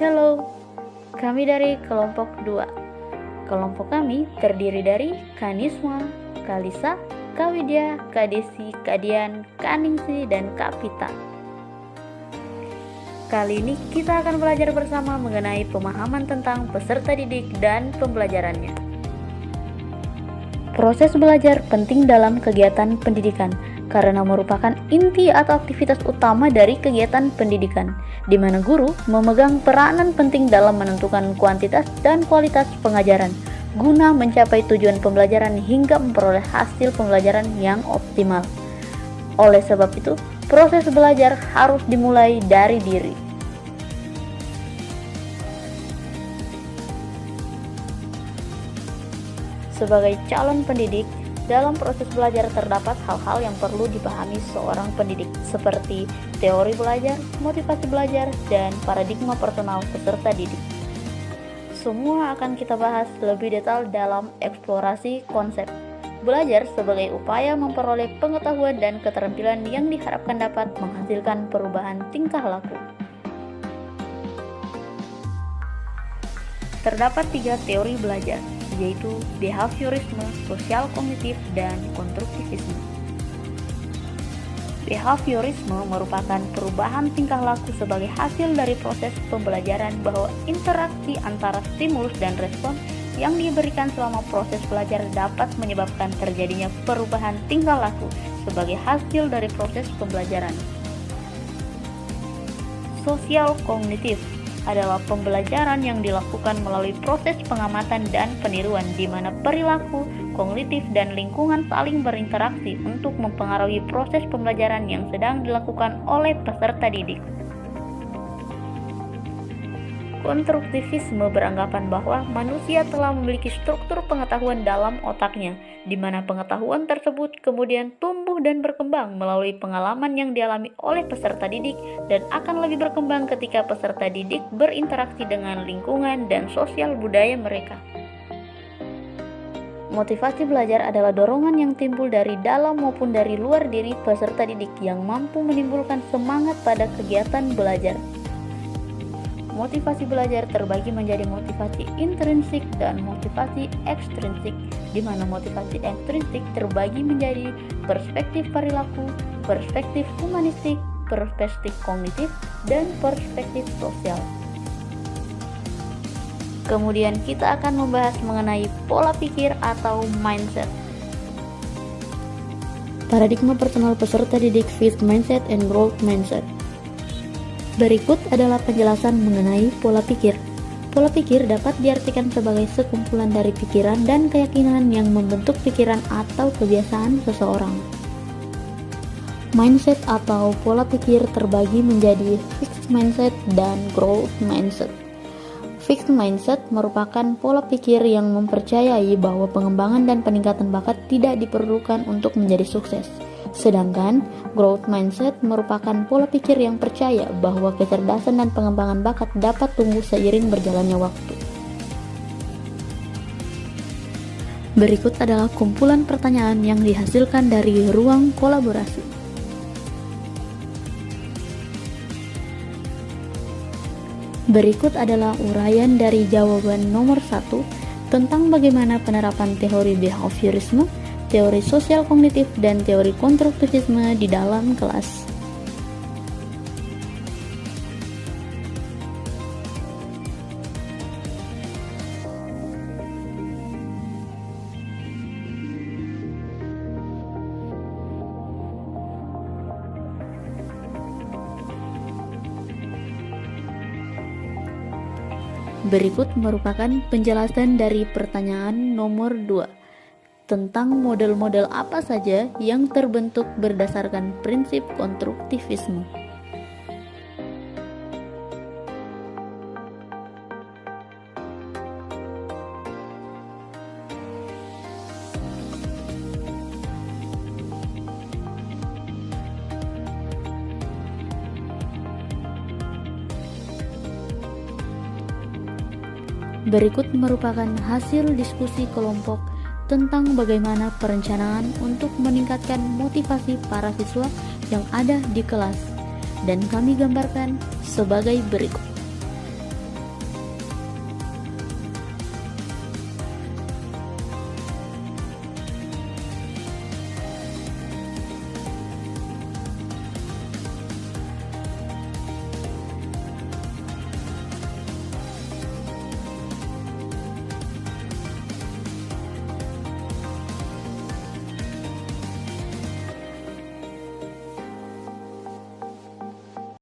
Halo, kami dari kelompok 2. Kelompok kami terdiri dari Kanisma, Kalisa, Kawidya, Kadesi, Kadian, Kaningsi, dan Kapita. Kali ini kita akan belajar bersama mengenai pemahaman tentang peserta didik dan pembelajarannya. Proses belajar penting dalam kegiatan pendidikan karena merupakan inti atau aktivitas utama dari kegiatan pendidikan, di mana guru memegang peranan penting dalam menentukan kuantitas dan kualitas pengajaran, guna mencapai tujuan pembelajaran hingga memperoleh hasil pembelajaran yang optimal. Oleh sebab itu, proses belajar harus dimulai dari diri. Sebagai calon pendidik, dalam proses belajar terdapat hal-hal yang perlu dipahami seorang pendidik, seperti teori belajar, motivasi belajar, dan paradigma personal peserta didik. Semua akan kita bahas lebih detail dalam eksplorasi konsep belajar sebagai upaya memperoleh pengetahuan dan keterampilan yang diharapkan dapat menghasilkan perubahan tingkah laku. Terdapat 3 teori belajar, yaitu behaviorisme, sosial kognitif, dan konstruktivisme. Behaviorisme merupakan perubahan tingkah laku sebagai hasil dari proses pembelajaran bahwa interaksi antara stimulus dan respon yang diberikan selama proses belajar dapat menyebabkan terjadinya perubahan tingkah laku sebagai hasil dari proses pembelajaran. Sosial kognitif adalah pembelajaran yang dilakukan melalui proses pengamatan dan peniruan di mana perilaku, kognitif, dan lingkungan saling berinteraksi untuk mempengaruhi proses pembelajaran yang sedang dilakukan oleh peserta didik. Konstruktivisme beranggapan bahwa manusia telah memiliki struktur pengetahuan dalam otaknya, di mana pengetahuan tersebut kemudian tumbuh dan berkembang melalui pengalaman yang dialami oleh peserta didik dan akan lebih berkembang ketika peserta didik berinteraksi dengan lingkungan dan sosial budaya mereka. Motivasi belajar adalah dorongan yang timbul dari dalam maupun dari luar diri peserta didik yang mampu menimbulkan semangat pada kegiatan belajar. Motivasi belajar terbagi menjadi motivasi intrinsik dan motivasi ekstrinsik, di mana motivasi ekstrinsik terbagi menjadi perspektif perilaku, perspektif humanistik, perspektif kognitif, dan perspektif sosial. Kemudian kita akan membahas mengenai pola pikir atau mindset. Paradigma personal peserta didik, fixed mindset and growth mindset. Berikut adalah penjelasan mengenai pola pikir. Pola pikir dapat diartikan sebagai sekumpulan dari pikiran dan keyakinan yang membentuk pikiran atau kebiasaan seseorang. Mindset atau pola pikir terbagi menjadi fixed mindset dan growth mindset. Fixed mindset merupakan pola pikir yang mempercayai bahwa pengembangan dan peningkatan bakat tidak diperlukan untuk menjadi sukses. Sedangkan growth mindset merupakan pola pikir yang percaya bahwa kecerdasan dan pengembangan bakat dapat tumbuh seiring berjalannya waktu. Berikut adalah kumpulan pertanyaan yang dihasilkan dari ruang kolaborasi. Berikut adalah uraian dari jawaban nomor 1 tentang bagaimana penerapan teori behaviorisme, teori sosial kognitif, dan teori konstruktivisme di dalam kelas. Berikut merupakan penjelasan dari pertanyaan nomor 2. Tentang model-model apa saja yang terbentuk berdasarkan prinsip konstruktivisme. Berikut merupakan hasil diskusi kelompok tentang bagaimana perencanaan untuk meningkatkan motivasi para siswa yang ada di kelas, dan kami gambarkan sebagai berikut.